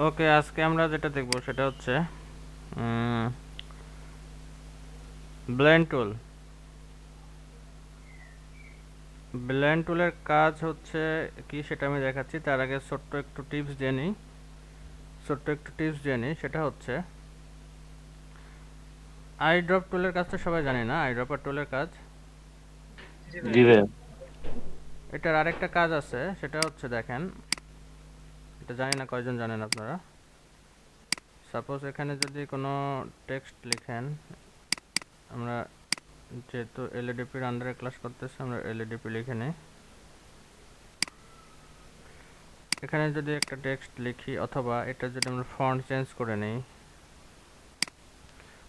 ওকে, আজকে আমরা যেটা দেখব সেটা হচ্ছে ব্লেন্ড টুল। ব্লেন্ড টুলের কাজ হচ্ছে কি সেটা আমি দেখাচ্ছি। তার আগে ছোট্ট একটু টিপস জেনে নিই। সেটা হচ্ছে আই ড্রপ টুলের কাজ তো সবাই জানে না, আই ড্রপার টুলের কাজ। জি ভাইয়া। এটার আরেকটা কাজ আছে, সেটা হচ্ছে দেখেন, এটা জানি না কয়জন জানেন আপনারা। সাপোজ এখানে যদি কোনো টেক্সট লিখেন, আমরা যেহেতু এলইডিপির আন্ডারে ক্লাস করতেছি, আমরা এলইডিপি লিখে নিই। এখানে যদি একটা টেক্সট লিখি অথবা এটা যদি আমরা ফন্ট চেঞ্জ করে নিই,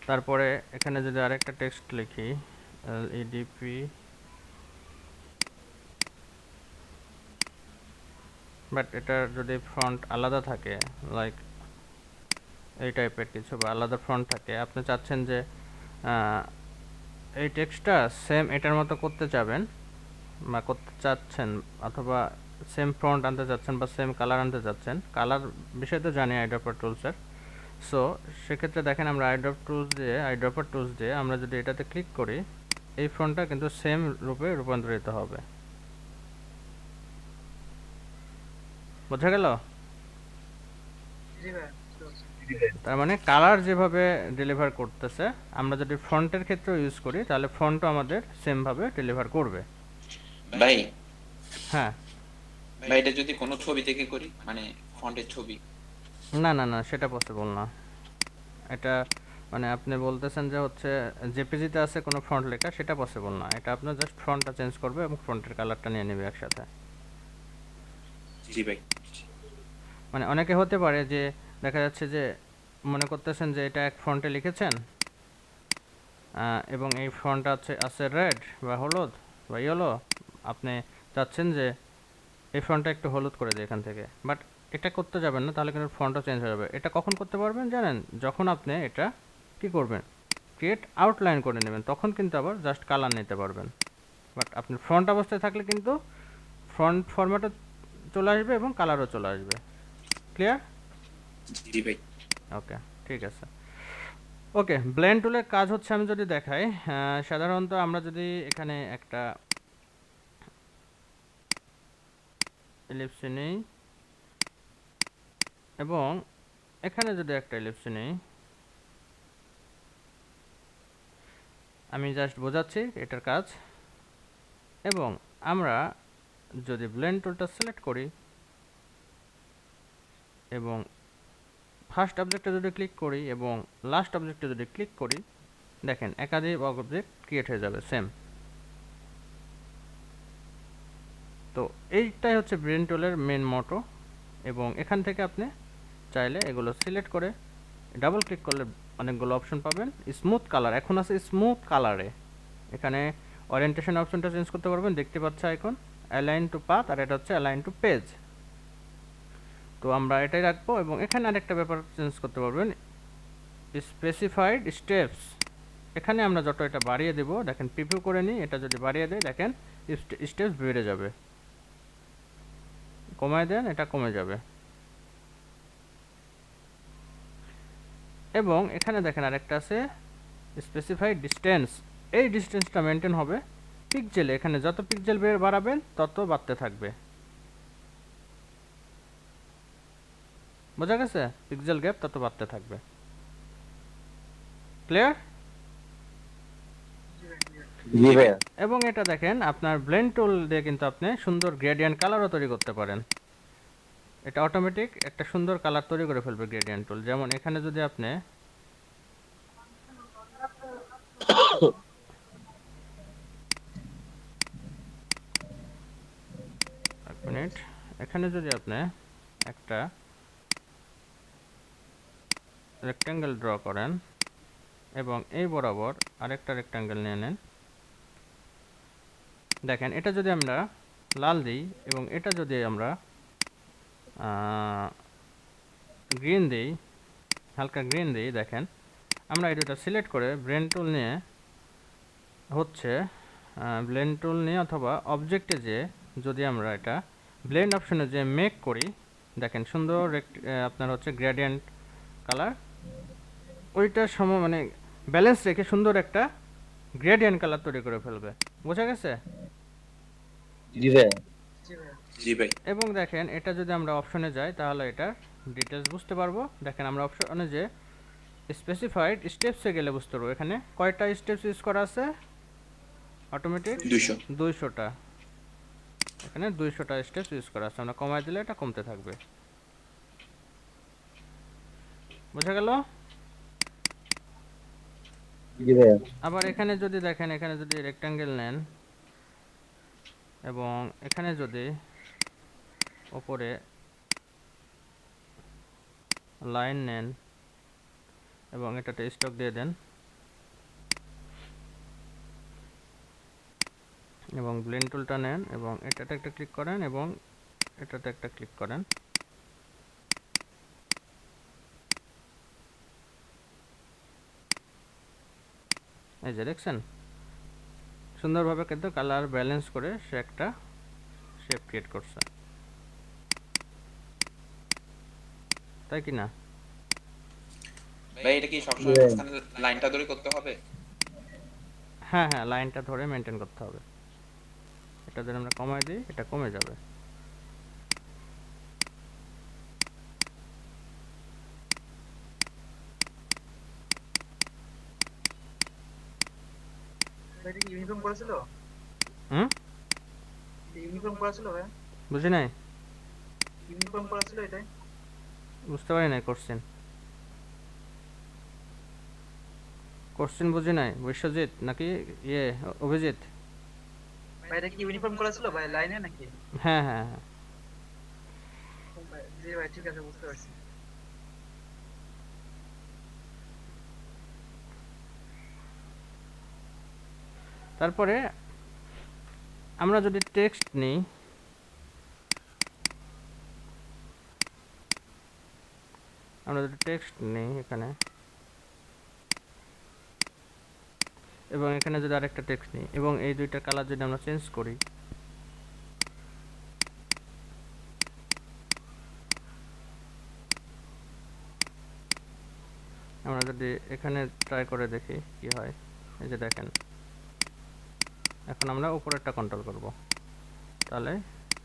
তারপরে এখানে যদি আরেকটা টেক্সট লিখি এলইডিপি, বাট এটার যদি ফন্ট আলাদা থাকে, লাইক এই টাইপের কিছু বা আলাদা ফন্ট থাকে, আপনি চাচ্ছেন যে এই টেক্সটটা সেম এটার মতো করতে চাবেন বা করতে চাচ্ছেন, অথবা সেম ফন্ট আনতে চাচ্ছেন বা সেম কালার আনতে চাচ্ছেন। কালার বিষয় তো জানি আইড্রপার টুলসের। সো সেক্ষেত্রে দেখেন, আমরা আইড্রপার টুলস দিয়ে আমরা যদি এটাতে ক্লিক করি, এই ফন্টটা কিন্তু সেম রূপে রূপান্তরিত হবে। বোঝা গেল? তার মানে কালার যেভাবে ডেলিভার করতেছে, আমরা যদি ফন্টের ক্ষেত্রে ইউজ করি তাহলে ফন্টও আমাদের সেম ভাবে ডেলিভার করবে। ভাই হ্যাঁ। ভাই এটা যদি কোনো ছবি থেকে করি, মানে ফন্টের ছবি। না না না, সেটা পসিবল না। এটা মানে আপনি বলতেছেন যে হচ্ছে জেপিজিতে আছে কোনো ফন্ট লেখা, সেটা পসিবল না। এটা আপনার জাস্ট ফন্টটা চেঞ্জ করবে এবং ফন্টের কালারটা নিয়ে নেবে একসাথে। জি ভাই। মানে অনেকে হতে পারে যে দেখা যাচ্ছে যে মনে করতেছেন যে এটা এক ফন্টে লিখেছেন, এবং এই ফন্টটা আছে রেড বা হলুদ বা ইয়েলো। আপনি চাচ্ছেন যে এই ফন্টটা একটু হলুদ করে দিই এখান থেকে, বাট এটা করতে যাবেন না, তাহলে কিন্তু ফন্টটা চেঞ্জ হয়ে যাবে। এটা কখন করতে পারবেন জানেন? যখন আপনি এটা কি করবেন, ক্রিয়েট আউটলাইন করে নেবেন, তখন কিন্তু আবার জাস্ট কালার নিতে পারবেন। বাট আপনি ফ্রন্ট অবস্থায় থাকলে কিন্তু ফ্রন্ট ফরম্যাটও চলে আসবে এবং কালারও চলে আসবে। ক্লিয়ার? জি ভাই। ওকে, ঠিক আছে। ওকে, ব্লেন্ড টুলের কাজ হচ্ছে, আমি যদি দেখাই, সাধারণত আমরা যদি এখানে একটা এলিপসি নিই এবং এখানে যদি একটা এলিপসি নিই, আমি জাস্ট বোঝাচ্ছি এটার কাজ। এবং আমরা যদি ব্লেন্ড টুলটা সিলেক্ট করি এবং ফার্স্ট অবজেক্টে যদি ক্লিক করি এবং লাস্ট অবজেক্টে যদি ক্লিক করি, দেখেন একাধিক অবজেক্ট ক্রিয়েট হয়ে যাবে সেম। তো এইটাই হচ্ছে ব্লেন্ড টুলের মেন মোটো। এবং এখান থেকে আপনি চাইলে এগুলো সিলেক্ট করে ডাবল ক্লিক করলে অনেকগুলো অপশন পাবেন। স্মুথ কালার এখন আছে স্মুথ কালারে, এখানে ওরিয়েন্টেশন অপশনটা চেঞ্জ করতে পারবেন, দেখতে পাচ্ছেন এখন অ্যালাইন টু পাথ, আর এটা হচ্ছে অ্যালাইন টু পেজ। তো আমরা এটাই রাখবো এবং এখানে আরেকটা ব্যাপার চেঞ্জ করতে পারবেন, স্পেসিফাইড স্টেপস। এখানে আমরা যত এটা বাড়িয়ে দেব, দেখেন প্রিভিউ করে নিই, এটা যদি বাড়িয়ে দেয় দেখেন স্টেপস বেড়ে যাবে, কমায় দেন এটা কমে যাবে। এবং এখানে দেখেন আরেকটা আছে স্পেসিফাইড ডিস্টেন্স, এই ডিস্টেন্সটা মেনটেন হবে পিক্সেলে, এখানে যত পিক্সেল বাড়াবেন তত বাড়তে থাকবে। বোঝা গেছে? পিক্সেল গ্যাপ তত বাড়তে থাকবে। ক্লিয়ার? জি ভাইয়া। এবং এটা দেখেন আপনার ব্লেন্ড টুল দিয়ে কিন্তু আপনি সুন্দর গ্রেডিয়েন্ট কালারও তৈরি করতে পারেন। এটা অটোমেটিক একটা সুন্দর কালার তৈরি করে ফেলবে গ্রেডিয়েন্ট টুল। যেমন এখানে যদি আপনি এক মিনিট, এখানে যদি আপনি একটা রেক্ট্যাঙ্গেল ড্র করেন এবং এই বরাবর আরেকটা রেক্ট্যাঙ্গেল নিয়ে নেন, দেখেন এটা যদি আমরা লাল দিই এবং এটা যদি আমরা গ্রিন দিই, হালকা গ্রিন দিই, দেখেন আমরা এই দুটো সিলেক্ট করে ব্লেন্ড টুল নিয়ে অথবা অবজেক্টে যে যদি আমরা এটা ব্লেন্ড অপশনে যে মেক করি, দেখেন সুন্দর আপনার হচ্ছে গ্রেডিয়েন্ট কালার, ওইটার সময় মানে ব্যালেন্স রেখে সুন্দর একটা গ্রেডিয়েন্ট কালার তৈরি করে ফেলবে। বোঝা গেছে? জি ভাই। জি ভাই। এবং দেখেন এটা যদি আমরা অপশনে যাই তাহলে এটার ডিটেলস বুঝতে পারবো। দেখেন আমরা অপশনে যে স্পেসিফাইড স্টেপসে গেলে বুঝতে পারবো এখানে কয়টা স্টেপস ইউজ করা আছে। অটোমেটিক 200। 200টা, এখানে 200টা স্টেপস ইউজ করা আছে। আমরা কমাই দিলে এটা কমতে থাকবে। বোঝা গেল? জি ভাই। আবার এখানে যদি দেখেন, এখানে যদি রেক্ট্যাঙ্গেল নেন এবং এখানে যদি ওপরে লাইন নেন এবং এটাতে স্টক দিয়ে দেন এবং ব্লেন্ড টুলটা নেন এবং এটাতে একটা ক্লিক করেন এবং এটাতে একটা ক্লিক করেন, এই যে দেখছেন সুন্দরভাবে কিন্তু কালার ব্যালেন্স করে সে একটা শেপ ক্রিয়েট করছে, তাই কি না? ভাই এটা কি সবসময় মাঝখানে লাইনটা ধরে করতে হবে? হ্যাঁ হ্যাঁ, লাইনটা ধরে মেনটেন করতে হবে। এটা যদি আমরা কমাই দিই এটা কমে যাবে। এটা কি ইউনিফর্ম করেছিল? হুম, ইউনিফর্ম করেছিল ভাই? বুঝি নাই, ইউনিফর্ম করেছিল এটাই? বুঝতে পারি নাই। কোশ্চেন কোশ্চেন বুঝি নাই। বিশ্বজিৎ নাকি অভিজিৎ? ভাই এটা কি ইউনিফর্ম করেছিল ভাই লাইনে নাকি? হ্যাঁ হ্যাঁ হ্যাঁ। জি ভাই ঠিক আছে, বুঝতে পারছি। তারপরে আমরা যদি টেক্সট নিই, এখানে এবং এখানে যদি আরেকটা টেক্সট নিই এবং এই দুইটা কালার যদি আমরা চেঞ্জ করি, আমরা যদি এখানে ট্রাই করে দেখি কি হয়। এই যে দেখেন এখন আমরা উপরেরটা কন্ট্রোল করব, তাহলে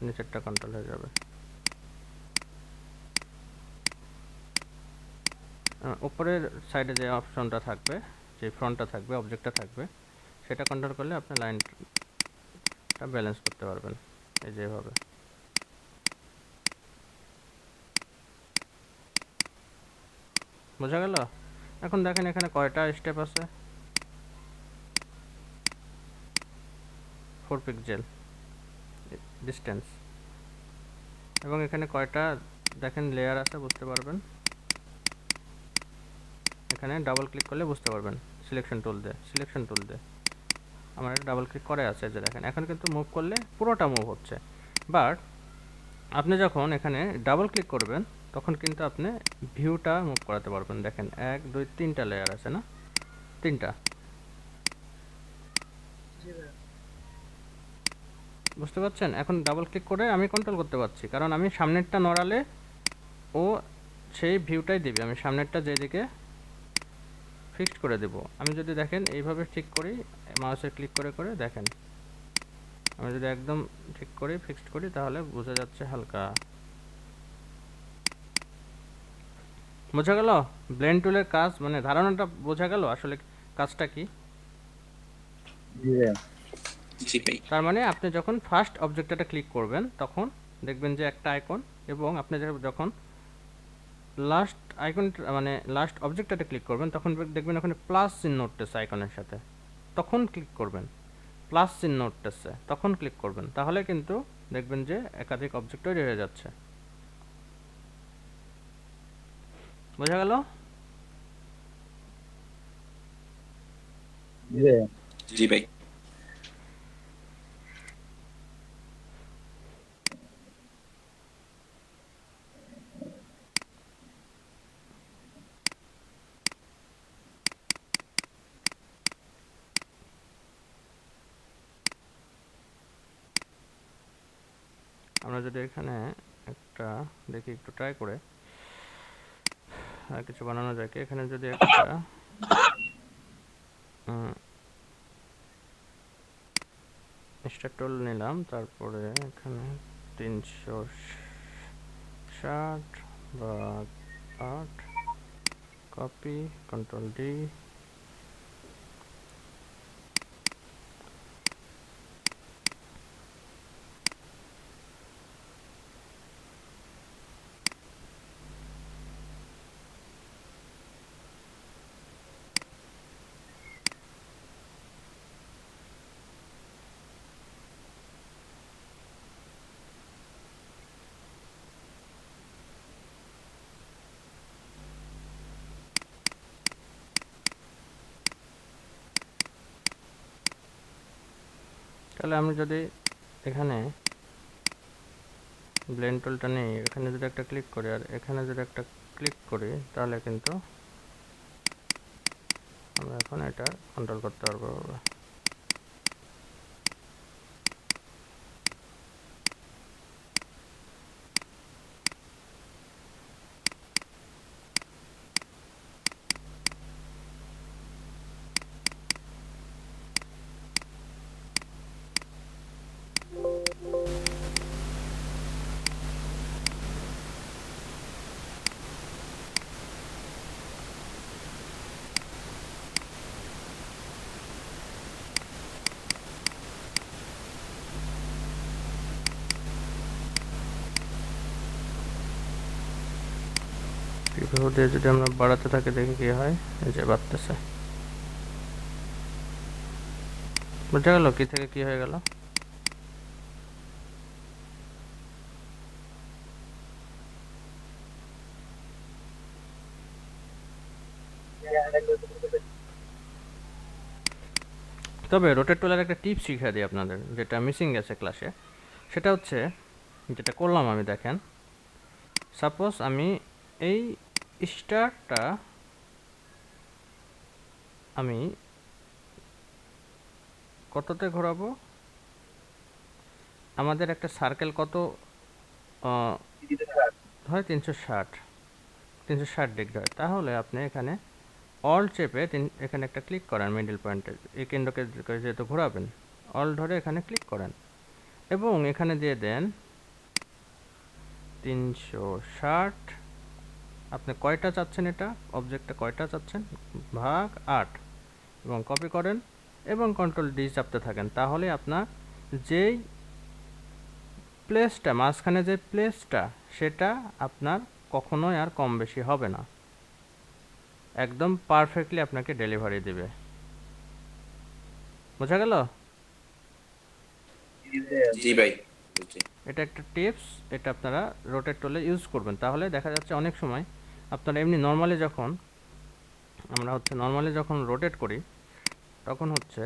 নিচেরটা কন্ট্রোল হয়ে যাবে। উপরের সাইডে যে অপশনটা থাকবে, যে ফ্রন্টটা থাকবে, অবজেক্টটা থাকবে, সেটা কন্ট্রোল করলে আপনি লাইনটা ব্যালেন্স করতে পারবেন এই যেভাবে। বোঝা গেল? এখন দেখেন এখানে কয়টা স্টেপ আছে, 4 পিক্সেল ডিস্টেন্স, এবং এখানে কয়টা দেখেন লেয়ার আছে বুঝতে পারবেন। এখানে ডাবল ক্লিক করলে বুঝতে পারবেন। সিলেকশন টুল দিয়ে আমার এটা ডাবল ক্লিক করে আছে, যে দেখেন এখন কিন্তু মুভ করলে পুরোটা মুভ হচ্ছে। বাট আপনি যখন এখানে ডাবল ক্লিক করবেন তখন কিন্তু আপনি ভিউটা মুভ করাতে পারবেন। দেখেন 1 2 3টা লেয়ার আছে না, 3টা। জি ভাই। বুঝতে পারছেন? এখন ডাবল ক্লিক করে আমি কন্ট্রোল করতে পারছি, কারণ আমি সামনেরটা নড়ালে ও সেই ভিউটাই দিবে। আমি সামনেরটা যেদিকে ফিক্সড করে দেব। আমি যদি দেখেন এইভাবে ঠিক করি, মাউসে ক্লিক করে করে দেখেন, আমি যদি একদম ঠিক করি ফিক্সড করি তাহলে বোঝা যাচ্ছে হালকা। বোঝা গেল ব্লেন্ড টুলের কাজ, মানে ধারণাটা বোঝা গেল আসলে কাজটা কি? জি ভাই। জি ভাই। তার মানে আপনি যখন ফার্স্ট অবজেক্টটা ক্লিক করবেন তখন দেখবেন যে একটা আইকন, এবং আপনি যখন লাস্ট আইকন মানে লাস্ট অবজেক্টটাতে ক্লিক করবেন তখন দেখবেন ওখানে প্লাস চিহ্ন উঠতেছে আইকনের সাথে, তখন ক্লিক করবেন। প্লাস চিহ্ন উঠতেছে তখন ক্লিক করবেন, তাহলে কিন্তু দেখবেন যে একাধিক অবজেক্ট তৈরি হয়ে যাচ্ছে। বোঝা গেল? জি ভাই। জি ভাই। আমরা যদি এখানে একটা দেখি একটু ট্রাই করে আর কিছু বানানো যায় কি। এখানে যদি একটা স্টার টুল নিলাম, তারপরে এখানে 360 বা 8 কপি, কন্ট্রোল ডি, তাহলে আমি যদি এখানে ব্লেন্ড টুলটা নেই, এখানে যদি একটা ক্লিক করি আর এখানে যদি একটা ক্লিক করি, তাহলে কিন্তু আমরা এখন এটা কন্ট্রোল করতে পারবো। প্রিভিউ দিয়ে যদি আমরা বাড়াতে থাকি, দেখি কি হয়। এই যে বাড়তেছে, বুঝা গেল কি থেকে কি হয়ে গেল। তবে রোটেট টুলের একটা টিপস শিখিয়ে দিই আপনাদের, যেটা মিসিং গেছে ক্লাসে। সেটা হচ্ছে, যেটা করলাম আমি, দেখেন সাপোজ আমি এই স্টারটা আমি কততে ঘোরাবো, আমাদের একটা সার্কেল কত হয়, 360 ডিগ্রি হয়। তাহলে আপনি এখানে অল চেপে এখানে একটা ক্লিক করেন, মিডল পয়েন্টে এই কেন্দ্রকে যেহেতু ঘোরাবেন, অল ধরে এখানে ক্লিক করেন এবং এখানে দিয়ে দেন 360। আপনি কয়টা চাচ্ছেন, এটা অবজেক্টটা কয়টা চাচ্ছেন, ভাগ 8, এবং কপি করেন এবং কন্ট্রোল ডি চাপতে থাকেন। তাহলে আপনার যেই প্লেসটা, মাঝখানে যে প্লেসটা, সেটা আপনার কখনোই আর কম বেশি হবে না, একদম পারফেক্টলি আপনাকে ডেলিভারি দিবে। বোঝা গেল? জি ভাই, বুঝছি। এটা একটা টিপস, এটা আপনারা রোটেট টুলে ইউজ করবেন। তাহলে দেখা যাচ্ছে অনেক সময় আপনারা এমনি নর্মালি যখন রোটেট করি, তখন হচ্ছে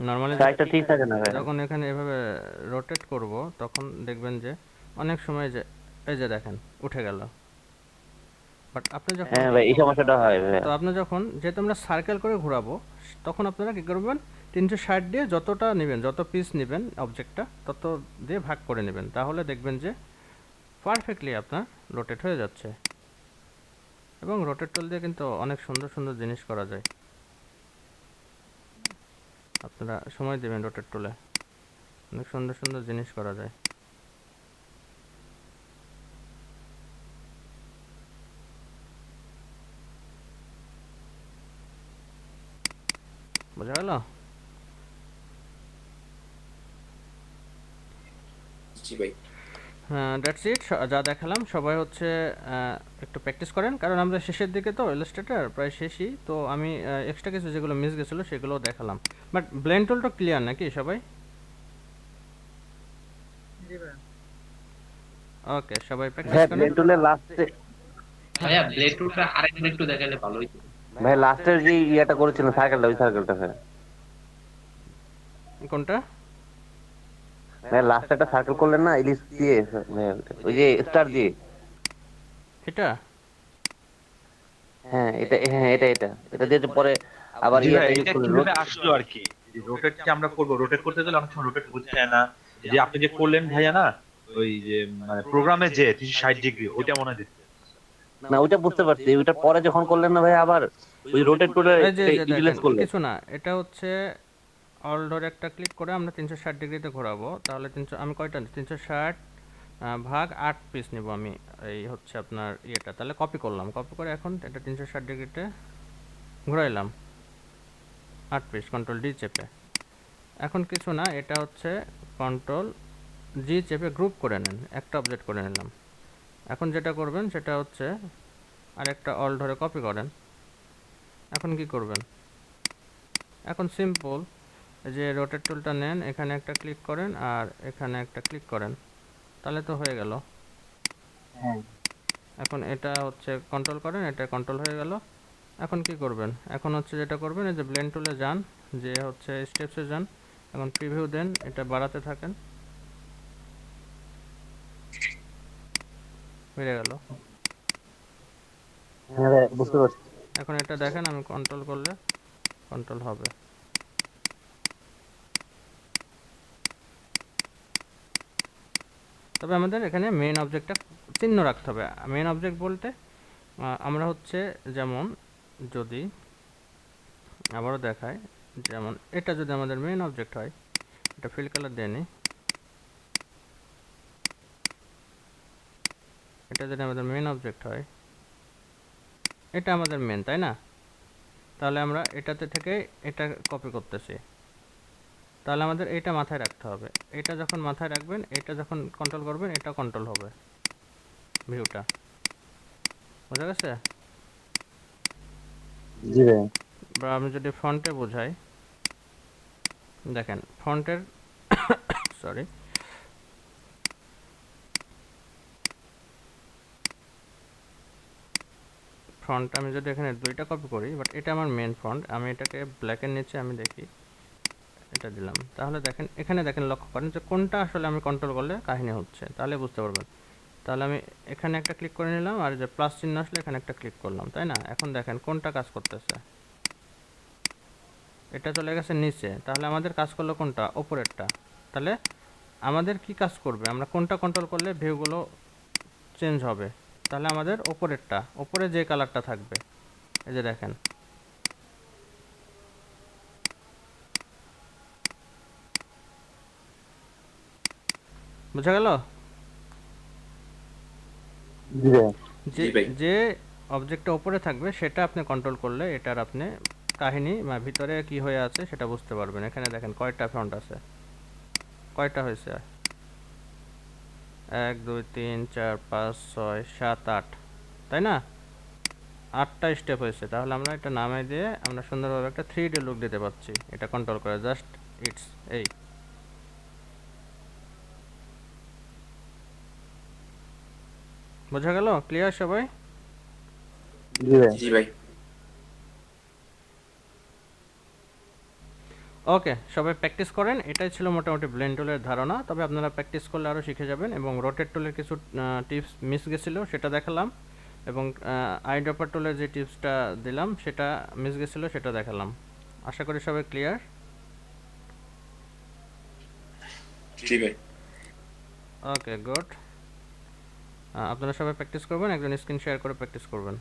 নর্মালি সাইডটা ঠিক থাকে না ভাই। যখন এখানে এভাবে রোটেট করব, তখন দেখবেন যে অনেক সময় যে এই যে দেখেন উঠে গেল। বাট আপনি যখন হ্যাঁ ভাই, এই সমস্যাটা হয় ভাই। তো আপনি যখন, যেহেতু আমরা সার্কেল করে ঘোরাবো, তখন আপনারা কী করবেন, 360 দিয়ে যতটা নেবেন, যত পিস নেবেন অবজেক্টটা, তত দিয়ে ভাগ করে নেবেন। তাহলে দেখবেন যে পারফেক্টলি আপনার রোটেট হয়ে যাচ্ছে। এবং রোটেট টুল দিয়ে কিন্তু অনেক সুন্দর সুন্দর জিনিস করা যায়। আপনারা সময় দেবেন, রোটেট টুলে অনেক সুন্দর সুন্দর জিনিস করা যায়। বোঝা গেল? জি ভাই। That's it. যা দেখালাম সবাই হচ্ছে একটু প্র্যাকটিস করেন, কারণ আমরা শেষের দিকে তো, ইলাস্ট্রেটর প্রায় শেষই তো। আমি এক্সট্রা কিছু যেগুলো মিস গেছিলো সেগুলোও দেখালাম। বাট ব্লেন্ড টুলটা ক্লিয়ার নাকি সবাই? জি ভাই। ওকে, সবাই প্র্যাকটিস ভাই করেন। ব্লেড টুলের লাস্টে, ভাইয়া ব্লেড টুলটা আরেকবার একটু দেখালে ভালো হইতো। ভাই লাস্টের যে ইয়েটা করেছিলেন সার্কেলটা, ওই সার্কেলটা ভাই। কোনটা? ভাই লাস্টে একটা সার্কেল করলেন না ইলিশ দিয়ে, ভাই ওই যে স্টার দিয়ে। এটা হ্যাঁ এটা, হ্যাঁ এটা দিয়ে যে পরে আবার জি ভাই, ইয়েটা ইউজ এটা করলেন। কিভাবে আসলো আর কি? রোটেট যে আমরা করবো, রোটেট করতে গেলে অনেক সময় রোটেট হচ্ছে না। যে আপনি যে করলেন ভাইয়া না, ওই যে মানে প্রোগ্রামে যে 360 ডিগ্রি ওইটা মনে হয় দেখতে। না ওইটা বুঝতে পারছি, ওইটা পরে যখন করলেন না ভাই আবার ওই রোটেট টোটেট এই যে যে দেখেন ইউটিলাইজ করলেন। কিছু না, এটা হচ্ছে অল ধরে একটা ক্লিক করে আমরা 360 ডিগ্রিতে ঘোরাবো। তাহলে 300 আমি কয়টা 360 ভাগ 8 পিস নিব আমি, এই হচ্ছে আপনার ইয়েটা। তাহলে কপি করলাম, কপি করে এখন এটা 360 ডিগ্রিতে ঘোরাইলাম 8 পিস, কন্ট্রোল ডি চেপে। এখন কিছু না, এটা হচ্ছে কন্ট্রোল জি চেপে গ্রুপ করে নেন, একটা অবজেক্ট করে নিলাম। এখন যেটা করবেন সেটা হচ্ছে আরেকটা অল ধরে কপি করেন। এখন কি করবেন, এখন সিম্পল যে রোটেট টুলটা নেন, এখানে একটা ক্লিক করেন আর এখানে একটা ক্লিক করেন, তাহলে তো হয়ে গেল। এখন এটা হচ্ছে কন্ট্রোল করেন, এটা কন্ট্রোল হয়ে গেল। এখন কি করবেন, এখন হচ্ছে যেটা করবেন এই যে ব্লেন্ড টুলে যান, যে হচ্ছে স্টেপসে যান, এখন প্রিভিউ দেন, এটা বাড়াতে থাকেন, বেড়ে গেল। হ্যাঁ ভাই বুঝতে পারছি। এখন এটা দেখেন আমি কন্ট্রোল করলে কন্ট্রোল হবে। তবে আমাদের এখানে মেইন অবজেক্টটা চিহ্ন রাখতে হবে। মেইন অবজেক্ট বলতে আমরা হচ্ছে যেমন যদি আবারও দেখায়, যেমন এটা যদি আমাদের মেইন অবজেক্ট হয়, এটা ফিল কালার দিয়ে নিই, এটা যদি আমাদের মেইন অবজেক্ট হয়, এটা আমাদের মেন, তাই না? তাহলে আমরা এটাতে থেকে এটা কপি করতেছি, তাহলে আমাদের এটা মাথায় রাখতে হবে। এটা যখন মাথায় রাখবেন, এটা যখন কন্ট্রোল করবেন, এটা কন্ট্রোল হবে ভিউটা। বোঝা গেছে? জি ভাই। বা আমি যদি ফন্টে বোঝাই, দেখেন ফন্টের সরি, ফন্ট আমি যদি এখানে দুইটা কপি করি, বাট এটা আমার মেন ফন্ট, আমি এটাকে ব্ল্যাকের নিচে আমি দেখি এটা দিলাম, তাহলে দেখেন এখানে দেখেন লক্ষ্য করেন যে কোনটা আসলে আমি কন্ট্রোল করলে কাহিনী হচ্ছে, তাহলে বুঝতে পারবেন। তাহলে আমি এখানে একটা ক্লিক করে নিলাম আর যে প্লাস চিহ্ন আসলে এখানে একটা ক্লিক করলাম, তাই না? এখন দেখেন কোনটা কাজ করতেছে, এটা চলে গেছে নিচে, তাহলে আমাদের কাজ করলো কোনটা, ওপরেরটা। তাহলে আমাদের কি কাজ করবে, আমরা কোনটা কন্ট্রোল করলে ভিউগুলো চেঞ্জ হবে, তাহলে আমাদের ওপরেরটা, ওপরে যে কালারটা থাকবে, এই যে দেখেন বুঝা গেল? জি ভাই। যে জি ভাই। যে অবজেক্টটা উপরে থাকবে সেটা আপনি কন্ট্রোল করলে এটার আপনি কাহিনী বা ভিতরে কি হয়ে আছে সেটা বুঝতে পারবেন। এখানে দেখেন কয়টা ফন্ট আছে, কয়টা হয়েছে, 1 2 3 4 5 6 7 8, তাই না? 8টা স্টেপ হয়েছে। তাহলে আমরা এটা নামে দিয়ে আমরা সুন্দরভাবে একটা 3D লুক দিতে পারছি এটা কন্ট্রোল করে, জাস্ট ইটস এই। বোঝা গেল? ক্লিয়ার সবাই? জি ভাই। জি ভাই। ওকে, সবাই প্র্যাকটিস করেন। এটাই ছিল মোটামুটি ব্লেন্ড টুলের ধারণা। তবে আপনারা প্র্যাকটিস করলে আরও শিখে যাবেন। এবং রোটেট টুলের কিছু টিপস মিস গেছিলো সেটা দেখালাম, এবং আইড্রপার টুলের যে টিপসটা দিলাম সেটা মিস গেছিলো সেটা দেখালাম। আশা করি সবাই ক্লিয়ার। জি ভাই। Okay good. আপনারা সবাই প্র্যাকটিস করবেন, একজন স্ক্রিন শেয়ার করে প্র্যাকটিস করবেন।